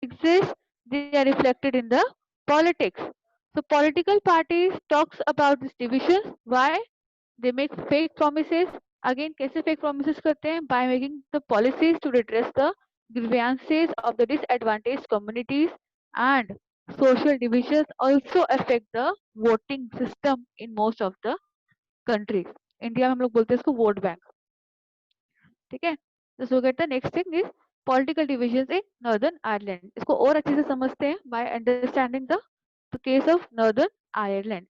exist, they are reflected in the politics. So political parties talks about this division. Why? They make fake promises. Again, कैसे fake promises करते हैं? By making the policies to redress the grievances of the disadvantaged communities, and social divisions also affect the voting system in most of the countries. India में हम लोग बोलते हैं इसको vote bank. ठीक है. Just look at the next thing is political divisions in Northern Ireland. इसको और अच्छे से समझते हैं by understanding the case of Northern Ireland.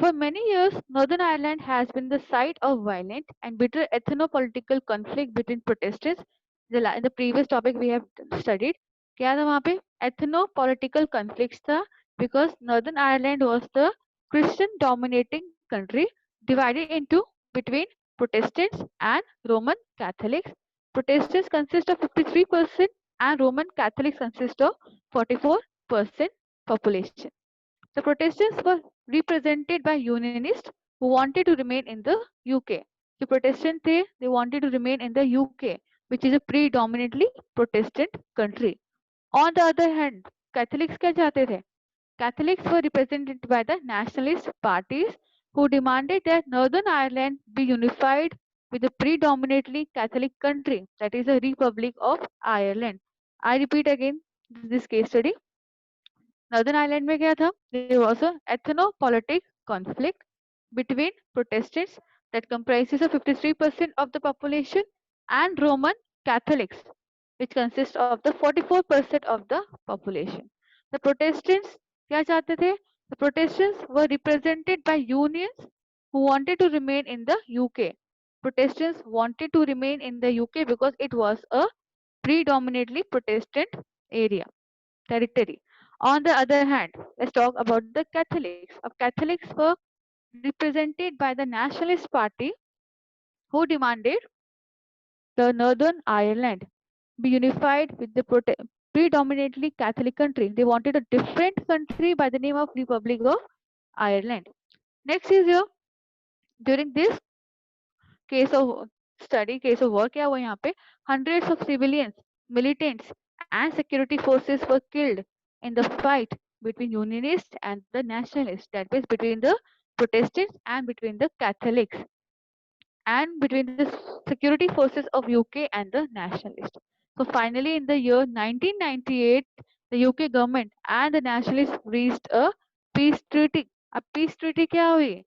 For many years, Northern Ireland has been the site of violent and bitter ethno-political conflict between Protestants. In the previous topic we have studied, क्या था वहाँ पे? Ethno-political conflicts था because Northern Ireland was the Christian-dominating country divided into between Protestants and Roman Catholics. Protestants consist of 53% and Roman Catholics consist of 44% population. The Protestants were represented by Unionists who wanted to remain in the UK. The Protestant they wanted to remain in the UK, which is a predominantly Protestant country. On the other hand, Catholics क्या चाहते थे? Catholics were represented by the nationalist parties who demanded that Northern Ireland be unified with a predominantly Catholic country, that is the Republic of Ireland. I repeat again this case study. Northern Ireland में क्या था? There was a ethno-politic conflict between Protestants that comprises of 53% of the population and Roman Catholics, which consist of the 44% of the population. The Protestants क्या चाहते थे? The Protestants were represented by unions who wanted to remain in the UK. Protestants wanted to remain in the UK because it was a predominantly Protestant area, territory. On the other hand, let's talk about the Catholics. Catholics were represented by the Nationalist Party who demanded the Northern Ireland be unified with the predominantly Catholic country. They wanted a different country by the name of Republic of Ireland. Next is here, during this case of study, case of work, क्या हुआ यहाँ पे? Hundreds of civilians, militants, and security forces were killed in the fight between Unionists and the Nationalists. That means between the Protestants and between the Catholics, and between the security forces of UK and the Nationalists. So finally, in the year 1998, the UK government and the Nationalists reached a peace treaty. A peace treaty क्या हुई?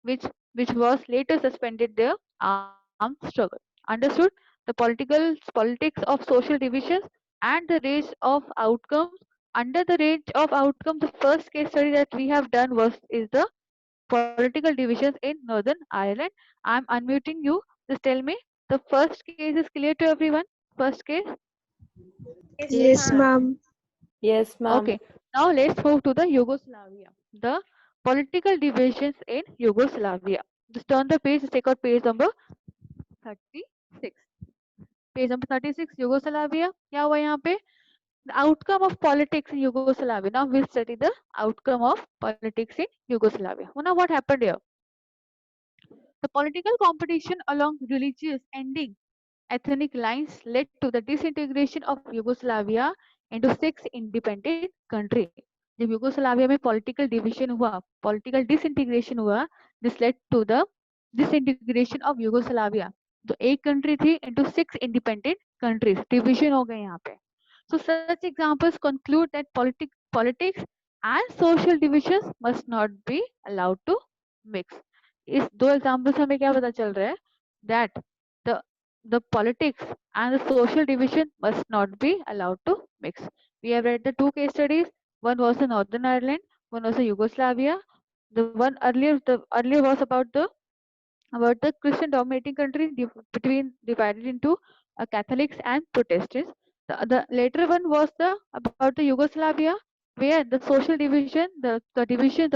which was later suspended their armed struggle. Understood? The politics of social divisions and the range of outcomes. Under the range of outcomes, the first case study that we have done is the political divisions in Northern Ireland. I'm unmuting you. Just tell me, the first case is clear to everyone? First case? Yes, ma'am. Yes, ma'am. Okay. Now let's move to the Yugoslavia. The political divisions in Yugoslavia. Just turn the page, take out page number 36. Page number 36, Yugoslavia. क्या हुआ यहाँ पे? The outcome of politics in Yugoslavia. Now we'll study the outcome of politics in Yugoslavia. Now what happened here? The political competition along religious ending ethnic lines led to the disintegration of Yugoslavia into 6 independent country. जब Yugoslavia में political division हुआ, political disintegration हुआ, this led to the disintegration of Yugoslavia. तो एक country थी into 6 independent countries. Division हो गए यहाँ पे. So such examples conclude that politics and social divisions must not be allowed to mix. इस दो examples से हमें क्या पता चल रहा है? That the politics and the social division must not be allowed to mix. We have read the two case studies. One was the Northern Ireland, one was the Yugoslavia. The earlier was about the Christian dominating country divided into Catholics and Protestants. The later one was about the Yugoslavia, where the social division, the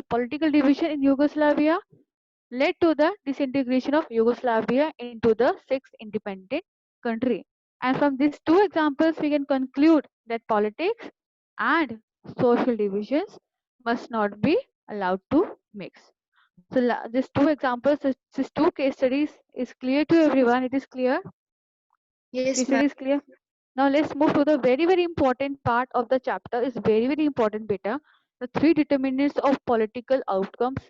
political division in Yugoslavia led to the disintegration of Yugoslavia into the 6 independent country. And from these two examples, we can conclude that politics and social divisions must not be allowed to mix. So these two examples, these two case studies is clear to everyone. It is clear. Yes, Case ma'am. study is clear. Now let's move to the very important part of the chapter. Is very important, beta. The three determinants of political outcomes.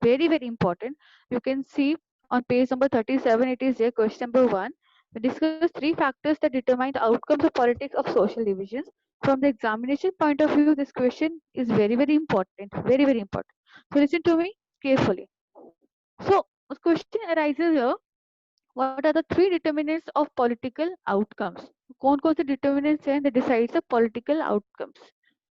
Very important. You can see on page number 37. It is there. Question number one. We discuss three factors that determine the outcomes of politics of social divisions. From the examination point of view, this question is very important. Very important. So listen to me carefully. So the question arises here, what are the three determinants of political outcomes? कौन कौन से determinants हैं that decides the political outcomes?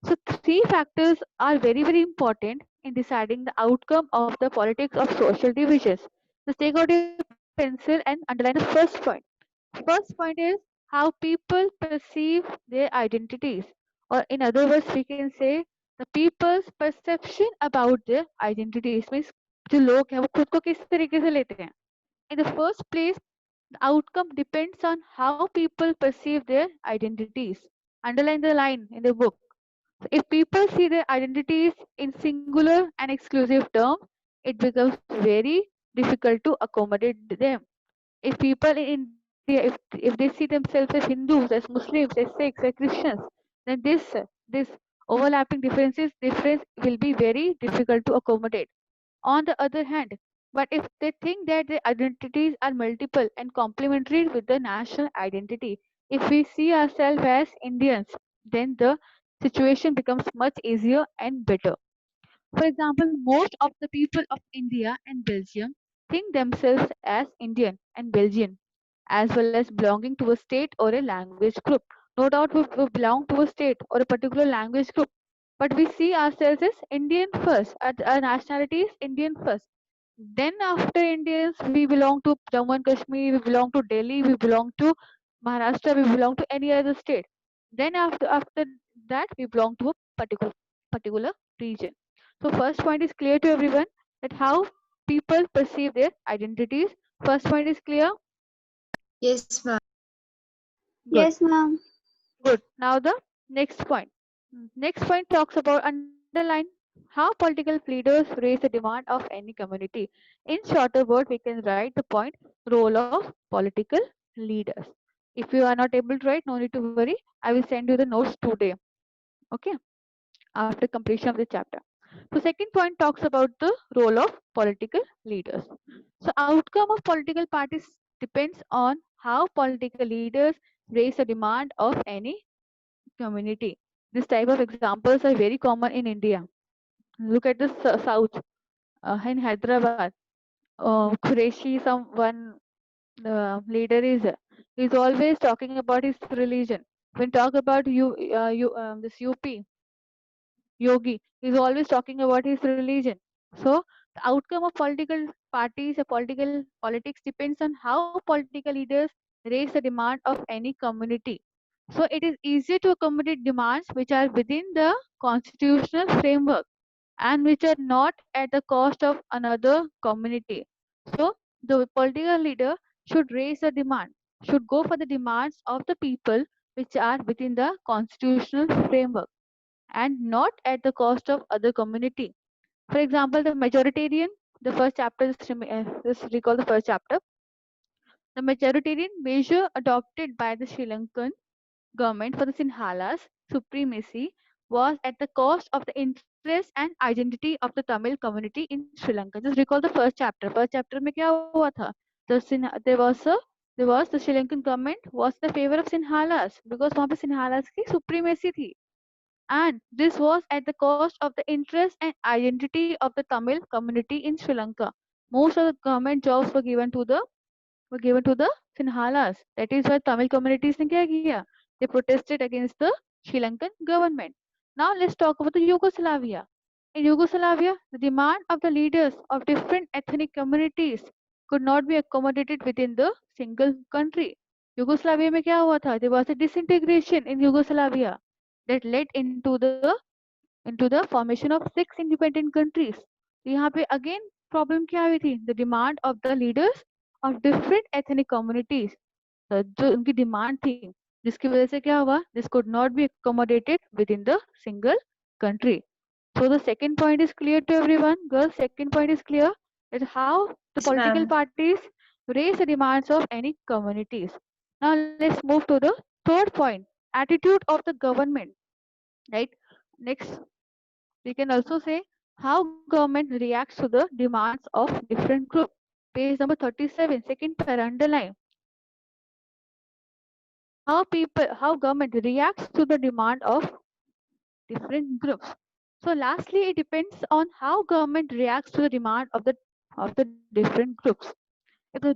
So three factors are very important in deciding the outcome of the politics of social divisions. Just take out your pencil and underline the first point. First point is how people perceive their identities, or in other words, we can say the people's perception about their identities. Means जो लोग हैं वो खुद को किस तरीके से लेते हैं. In the first place, the outcome depends on how people perceive their identities. Underline the line in the book. So if people see their identities in singular and exclusive terms, it becomes very difficult to accommodate them. If people in India, if they see themselves as Hindus, as Muslims, as Sikhs, as Christians, then this overlapping difference will be very difficult to accommodate. On the other hand, but if they think that their identities are multiple and complementary with the national identity, if we see ourselves as Indians, then the situation becomes much easier and better. For example, most of the people of India and Belgium think themselves as Indian and Belgian, as well as belonging to a state or a language group. No doubt we belong to a state or a particular language group, but we see ourselves as Indian first. Our nationality is Indian first. Then after Indians, we belong to Jammu and Kashmir, we belong to Delhi, we belong to Maharashtra, we belong to any other state. Then after that, we belong to a particular region. So first point is clear to everyone that how people perceive their identities. First point is clear. Yes, ma'am. Good. Yes, ma'am. Good. Now the next point. Next point talks about underline how political leaders raise the demand of any community. In shorter word, we can write the point role of political leaders. If you are not able to write, no need to worry. I will send you the notes today. Okay. After completion of the chapter. So second point talks about the role of political leaders. So outcome of political parties depends on how political leaders raise the demand of any community. This type of examples are very common in India. Look at the south, in Hyderabad. Qureshi, some one leader is always talking about his religion. When talk about this UP Yogi, is always talking about his religion. So the outcome of political parties or political politics depends on how political leaders raise the demand of any community. So it is easier to accommodate demands which are within the constitutional framework and which are not at the cost of another community. So the political leader should raise the demand, should go for the demands of the people which are within the constitutional framework and not at the cost of other community. For example, the majoritarian, the first chapter, just recall the first chapter. The majoritarian measure adopted by the Sri Lankan government for the Sinhalas supremacy was at the cost of the interest and identity of the Tamil community in Sri Lanka. Just recall the first chapter. First chapter में क्या हुआ था? There was the Sri Lankan government was the favor of Sinhalas because वहाँ पे Sinhalas की supremacy थी. And this was at the cost of the interest and identity of the Tamil community in Sri Lanka. Most of the government jobs were given to the Sinhalas. That is why Tamil communities ने क्या किया? They protested against the Sri Lankan government. Now let's talk about the Yugoslavia. In Yugoslavia, the demand of the leaders of different ethnic communities could not be accommodated within the single country. Yugoslavia में क्या हुआ था? There was a disintegration in Yugoslavia that led into the formation of 6 independent countries. यहाँ पे again problem क्या हुई थी? The demand of the leaders of different ethnic communities. जो उनकी डिमांड थी जिसकी वजह से क्या हुआ? This could not be accommodated within the single country. So the second point is clear to everyone. Girls, second point is clear that how the Yes, political ma'am. parties raise the demands of any communities. Now let's move to the Third point, attitude of the government, right? Next, we can also say how government reacts to the demands of different groups. Page number 37, second para, underline. How government reacts to the demand of different groups. So lastly, it depends on how government reacts to the demand of the different groups. If the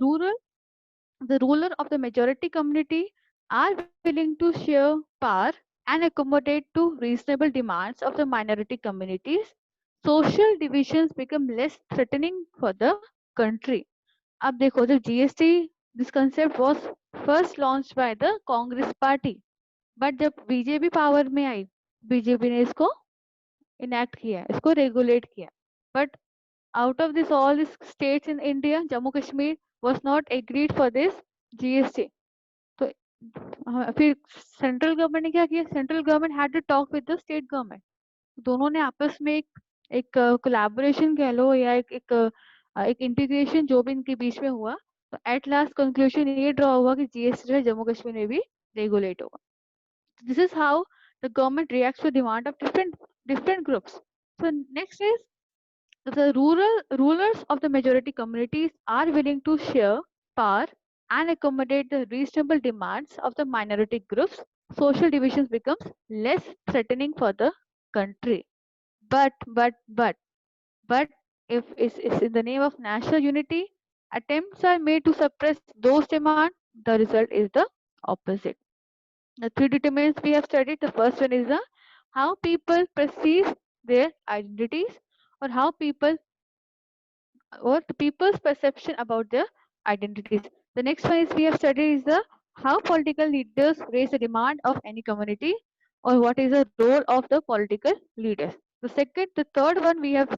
ruler of the majority community are willing to share power and accommodate to reasonable demands of the minority communities, social divisions become less threatening for the country. अब देखो जब GST this concept was first launched by the Congress party, but जब BJP power में आई, BJP ने इसको enact किया, इसको regulate किया. But out of this all these states in India, Jammu Kashmir was not agreed for this GST. तो फिर central government ने क्या किया, central government had to talk with the state government. दोनों ने आपस में एक कोलैबोरेशन कह लो या एक इंटीग्रेशन जो भी इनके बीच में हुआ, तो एट लास्ट कंक्लूजन ये ड्रॉ हुआ कि जीएसटी जो है जम्मू कश्मीर में भी रेगुलेट होगा. This is how the government reacts to demand of different groups. So next is the rulers of the majority communities are willing to share power and accommodate the reasonable demands of the minority groups. Social divisions becomes less threatening for the country. But if it's in the name of national unity, attempts are made to suppress those demands, the result is the opposite. The three determinants we have studied, the first one is the how people perceive their identities, or how people or the people's perception about their identities. The next one is we have studied is the how political leaders raise the demand of any community, or what is the role of the political leaders. The third one we have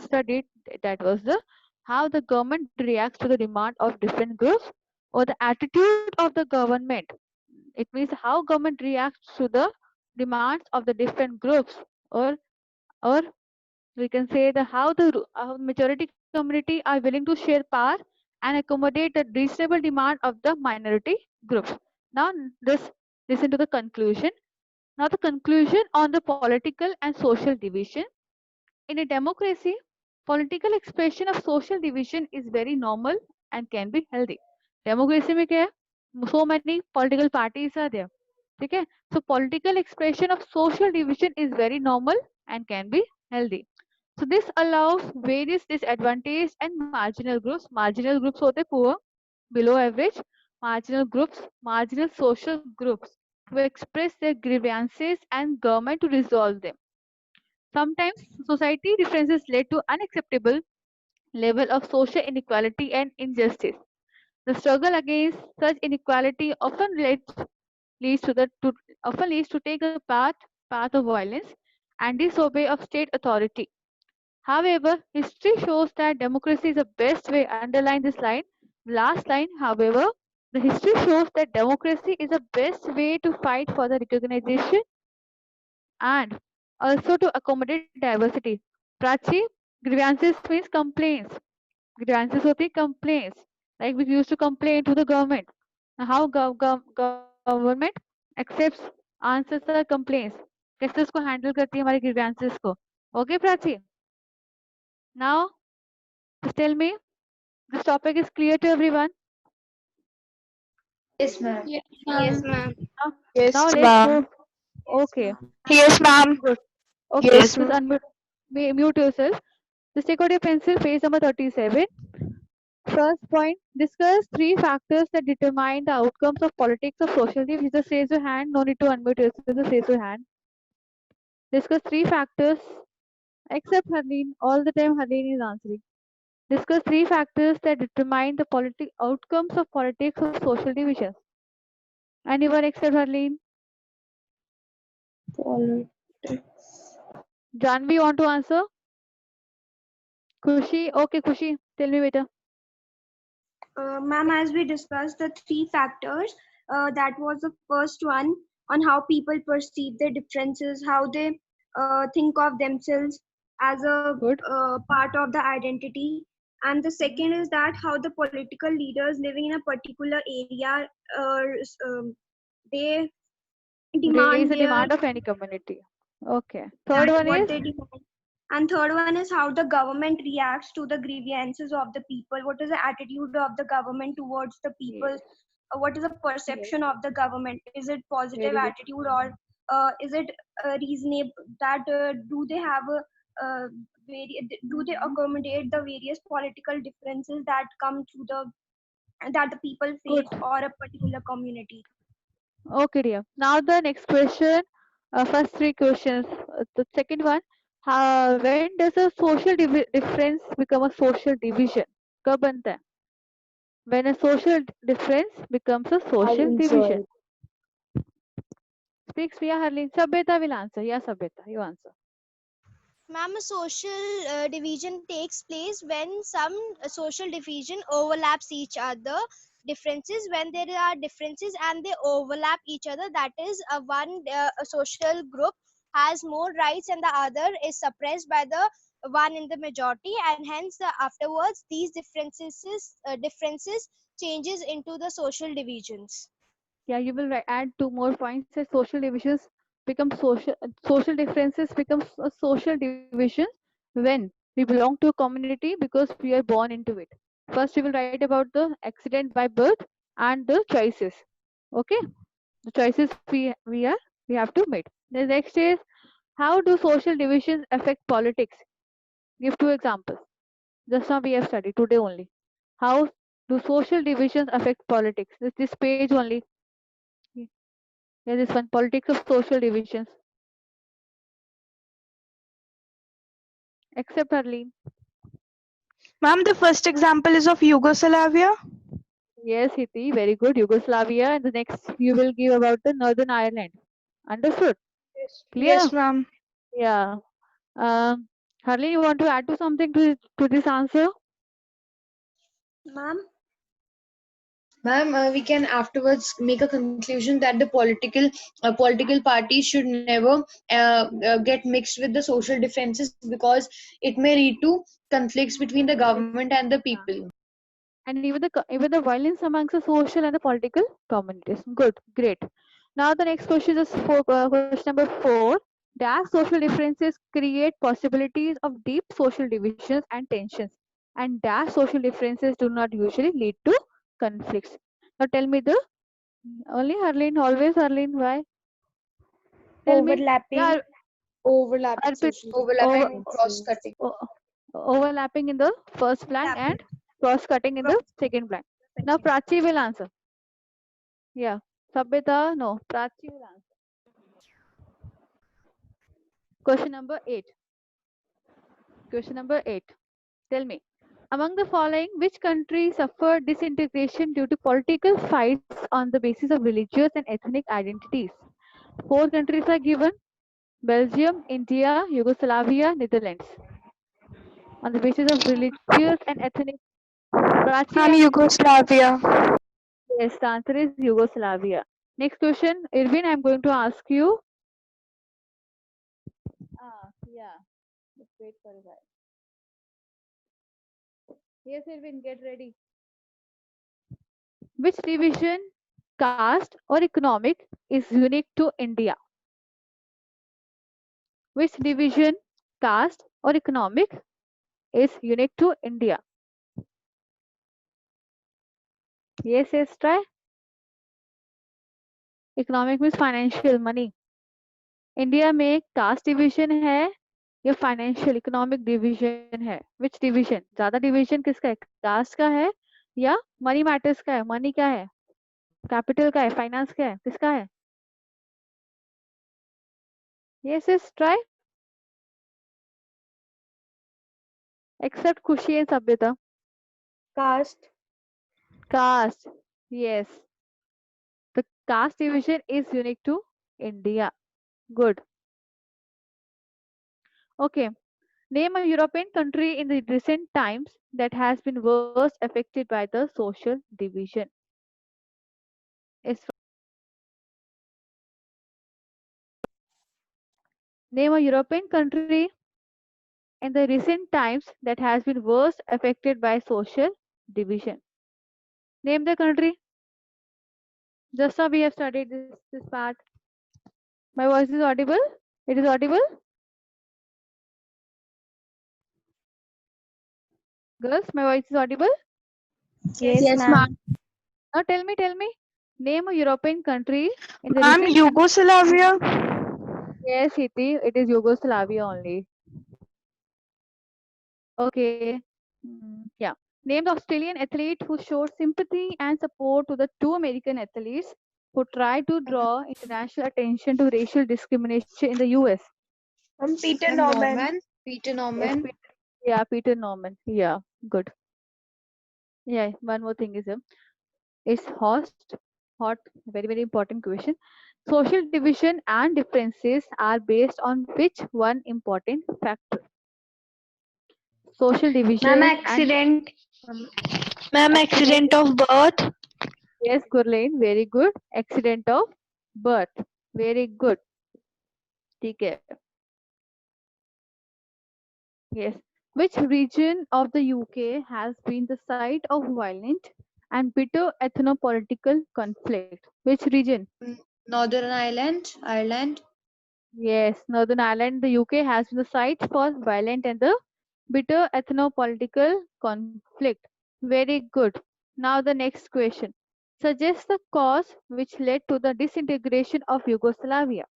studied, that was the how the government reacts to the demand of different groups, or the attitude of the government. It means how government reacts to the demands of the different groups, or we can say the how the majority community are willing to share power and accommodate the reasonable demand of the minority groups. Now this listen to the conclusion. Now the conclusion on the political and social division. In a democracy, political expression of social division is very normal and can be healthy. Democracy में क्या है? So many political parties are there. ठीक है? So political expression of social division is very normal and can be healthy. So this allows various disadvantaged and marginal groups. Marginal groups होते poor, below average, marginal social groups to express their grievances and government to resolve them. Sometimes society differences lead to unacceptable level of social inequality and injustice. The struggle against such inequality often leads to take a path of violence and disobey of state authority. However, history shows that democracy is the best way. Underline this line. Last line, however, the history shows that democracy is the best way to fight for the recognition and also to accommodate diversity. Prachi, grievances means complaints. Grievances होती complaints. Like we used to complain to the government. Now how government accepts, answers the complaints. कैसे उसको handle करती है हमारी grievances को. Okay, Prachi? Now, just tell me, this topic is clear to everyone? Yes, ma'am. Yes, ma'am. Now, Yes, now let's ma'am. go. Okay, Yes, ma'am. good. Okay, Yes, just unmute, mute yourself. Just take out your pencil, page number 37. First point, discuss three factors that determine the outcomes of politics of social life. Just raise your hand, no need to unmute yourself, just raise your hand. Discuss three factors, except Harleen, all the time Harleen is answering. Discuss three factors that determine the outcomes of politics of social divisions. Anyone except Harleen? Janvi, want to answer? Khushi? Okay, Khushi, tell me better. Ma'am, as we discussed the three factors, that was the first one on how people perceive their differences, how they think of themselves as a Good. part of the identity. And the second is that how the political leaders living in a particular area they Raise demand the their demand of any community. Okay. Third that one what is they demand. And third one is how the government reacts to the grievances of the people. What is the attitude of the government towards the people? yes, What is the yes, perception of the government? Is it positive very good. attitude, or is it reasonable that do they have a do they Mhm. accommodate the various political differences that come to the that the people Good. face or a particular community? Okay, dear. Now the next question. First three questions. The second one. When does a social difference become a social division? कब बनता है? When a social difference becomes a I'll social answer division. it. Speaks Priya Harleen. Sabeta will answer. Yeah, Sabeta, you answer. Ma'am, a social division takes place when some social division overlaps each other. Differences when there are differences and they overlap each other. That is, one a social group has more rights and the other is suppressed by the one in the majority, and hence afterwards these differences changes into the social divisions. Yeah, you will add two more points. That social divisions become social differences becomes a social division when we belong to a community because we are born into it. First, you will write about the accident by birth and the choices. Okay, the choices we have to make. The next is how do social divisions affect politics? Give two examples. Just now we have studied today only. How do social divisions affect politics? This page only. Yeah, this one, politics of social divisions. Except Arlene. Ma'am, the first example is of Yugoslavia. Yes, Hiti, very good. Yugoslavia. And the next you will give about the Northern Ireland. Understood? Clear? Yes, ma'am. Yeah. Harleen, you want to add to something to this answer? Ma'am? Ma'am, we can afterwards make a conclusion that the political parties should never get mixed with the social differences, because it may lead to conflicts between the Yes. government and the Yeah. people. And even the violence amongst the social and the political communities. Good, great. Now the next question is question number 4. Dash social differences create possibilities of deep social divisions and tensions, and dash social differences do not usually lead to conflicts. Now tell me the only Harleen, always Harleen, why? Tell me. Overlapping, Yeah, overlapping Arpit, social over, Overlapping, differences. cross-cutting. o- overlapping in the first blank and cross cutting in the second blank. Now Prachi will answer. Yeah. Sabita, no. Prachi will answer. Question number 8. Question number 8. Tell me. Among the following, which country suffered disintegration due to political fights on the basis of religious and ethnic identities? 4 countries are given. Belgium, India, Yugoslavia, Netherlands. On the basis of religious and ethnic. Prachi Ma'am, and Yugoslavia. yes, the answer is Yugoslavia. Next question, Irvin, I'm going to ask you. Yeah. Let's wait for a while. Yes, Irvin, get ready. Which division, caste, or economic is unique to India? Which division, caste, or economic is unique to India? Yes, try. Economic means financial, money. India में cast division है या financial economic division है? विच division? ज्यादा division किसका है? Cast का है या मनी मैटर्स का है? मनी क्या है? कैपिटल का है? फाइनेंस का है? किसका है? Yes try. एक्सेप्ट खुशी एंड सभ्यता. Caste. Caste. Yes. The caste division is unique to India. Good. Okay. Name a European country in the recent times that has been worst affected by the social division. Is Name a European country in the recent times that has been worst affected by social division. Name the country. Just now we have studied this part. My voice is audible? It is audible? Girls, my voice is audible? Yes, Yes, ma'am. ma'am. Now tell me. Name a European country in the Ma'am, recent. Yugoslavia. Yes, it is Yugoslavia only. Okay. Yeah. Name the Australian athlete who showed sympathy and support to the two American athletes who tried to draw international attention to racial discrimination in the US. Peter Ma'am, Norman. Norman. Peter Yes, Norman. Peter Norman. Yeah, good. Yeah, one more thing is hot, very important question. Social division and differences are based on which one important factor? Social Ma'am, division and accident. um, Ma'am, accident. accident of birth. Yes, Gurleen, very good. Accident of birth, very good. ठीक है. Yes. Which region of the UK has been the site of violent and bitter ethno-political conflict? Which region? Northern Ireland. Ireland. Yes, Northern Ireland, the UK has been the site for violent and the bitter ethno-political conflict. Very good. Now the next question. Suggest the cause which led to the disintegration of Yugoslavia. Ma'am,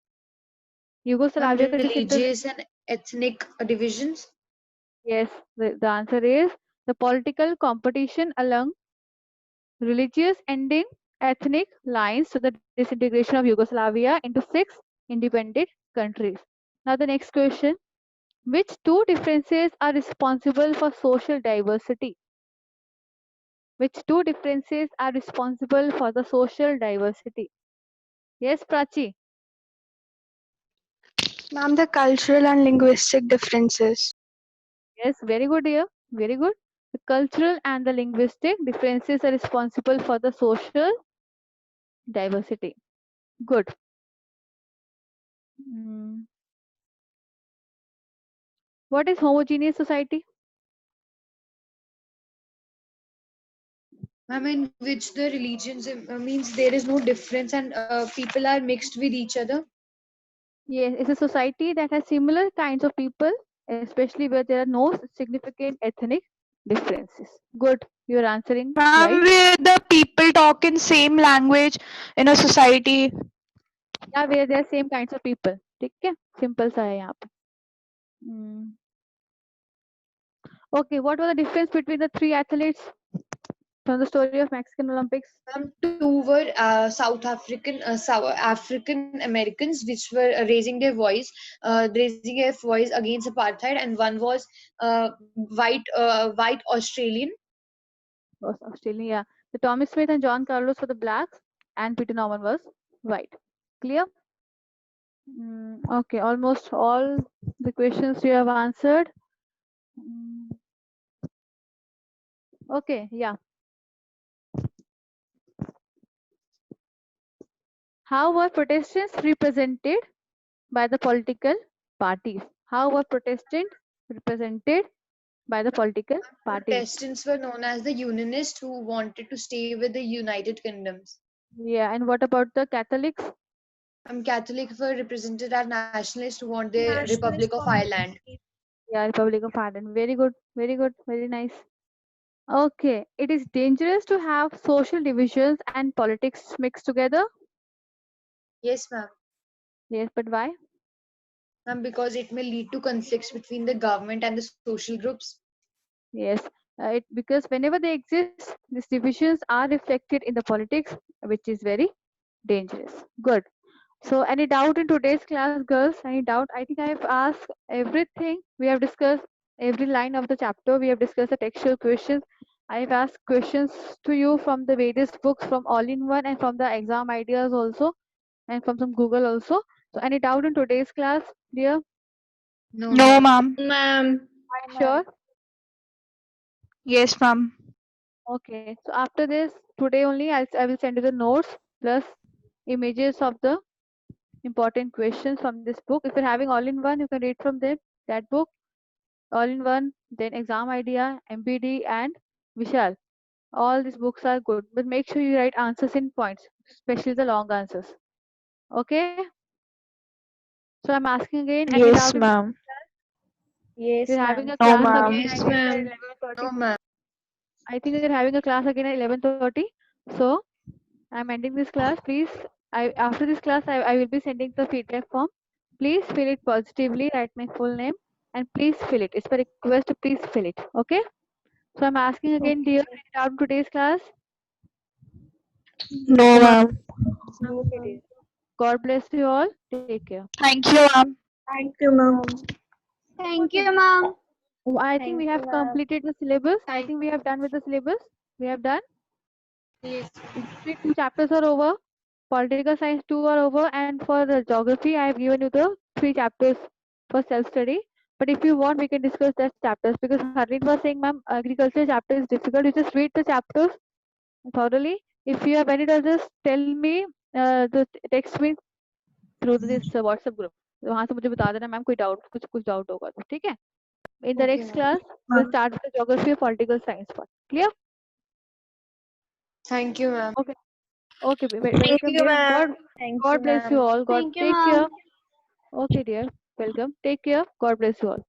Yugoslavia का disintegration. religious and ethnic divisions. Yes, the answer is the political competition along religious ending ethnic lines to the disintegration of Yugoslavia into 6 independent countries. Now the next question. Which two differences are responsible for social diversity? Which two differences are responsible for the social diversity? Yes, Prachi. Ma'am, the cultural and linguistic differences. Yes, very good, dear. Very good. The cultural and the linguistic differences are responsible for the social diversity. Good. Mm. What is homogeneous society? Ma'am, in which the religions means there is no difference and people are mixed with each other. Yes, it's a society that has similar kinds of people, especially where there are no significant ethnic differences. Good. You're answering Ma'am, right. where the people talk in same language in a society. Yeah, where there are same kinds of people. ठीक है? Simple सा है यहाँ पे. Okay, what was the difference between the three athletes from the story of Mexican Olympics? Two were South African Americans, which were raising their voice against apartheid, and one was white Australian. Was Australian, yeah. The Tommy Smith and John Carlos were the blacks, and Peter Norman was white. Clear? Okay, almost all the questions you have answered. Okay, yeah. How were Protestants represented by the political parties? How were Protestants represented by the political parties? Protestants were known as the Unionists who wanted to stay with the United Kingdoms. Yeah, and what about the Catholics? Catholic were represented as nationalists who want the Nationalist Republic of Ireland. communist. Yeah, Republic of Ireland. Very good, very nice. Okay, it is dangerous to have social divisions and politics mixed together. Yes, ma'am. Yes, but why? Because it may lead to conflicts between the government and the social groups. Yes, because whenever they exist, these divisions are reflected in the politics, which is very dangerous. Good. So, any doubt in today's class, girls? Any doubt? I think I have asked everything. We have discussed every line of the chapter. We have discussed the textual questions. I have asked questions to you from the various books, from All-in-One and from the exam ideas also, and from some Google also. So, any doubt in today's class, dear? No, ma'am. Ma'am. Sure. Yes, ma'am. Okay. So after this, today only, I will send you the notes plus images of the important questions from this book. If you're having all-in-one, you can read from them that book, all-in-one, then exam idea, MPD, and Vishal. All these books are good, but make sure you write answers in points, especially the long answers. Okay? So I'm asking again, any Yes, doubt in ma'am. Yes, you're having ma'am. a No, class ma'am. again, Yes, I guess at ma'am. 11:30. No, ma'am. I think you're having a class again at 11:30. So I'm ending this class. Please, after this class, I will be sending the feedback form. Please fill it positively. Write my full name and please fill it. It's a request. Please fill it. Okay. So I'm asking again, dear, any doubt in today's class? No, ma'am. Okay, dear. God bless you all. Take care. Thank you, ma'am. Thank you, ma'am. Thank you, ma'am. I think we Thank you, have ma'am. completed the syllabus. I think we have done with the syllabus. We have done. Yes. History 2 chapters are over. Political science 2 are over. And for the geography, I have given you the 3 chapters for self-study. But if you want, we can discuss that chapters because Harleen was saying, ma'am, agriculture chapter is difficult. You just read the chapters thoroughly. If you have any doubts, just tell me. Text me through this WhatsApp group. वहां से मुझे बता देना ma'am कोई doubt कुछ doubt होगा तो ठीक है. In the Okay, next ma'am. class, we'll start with the geography and political science part. Clear? Thank you, ma'am. Okay. Okay. Thank Welcome, you, dear. ma'am. Thank you, God bless you ma'am. all. God Thank you, take ma'am. care. Okay, dear. Welcome. Take care. God bless you all.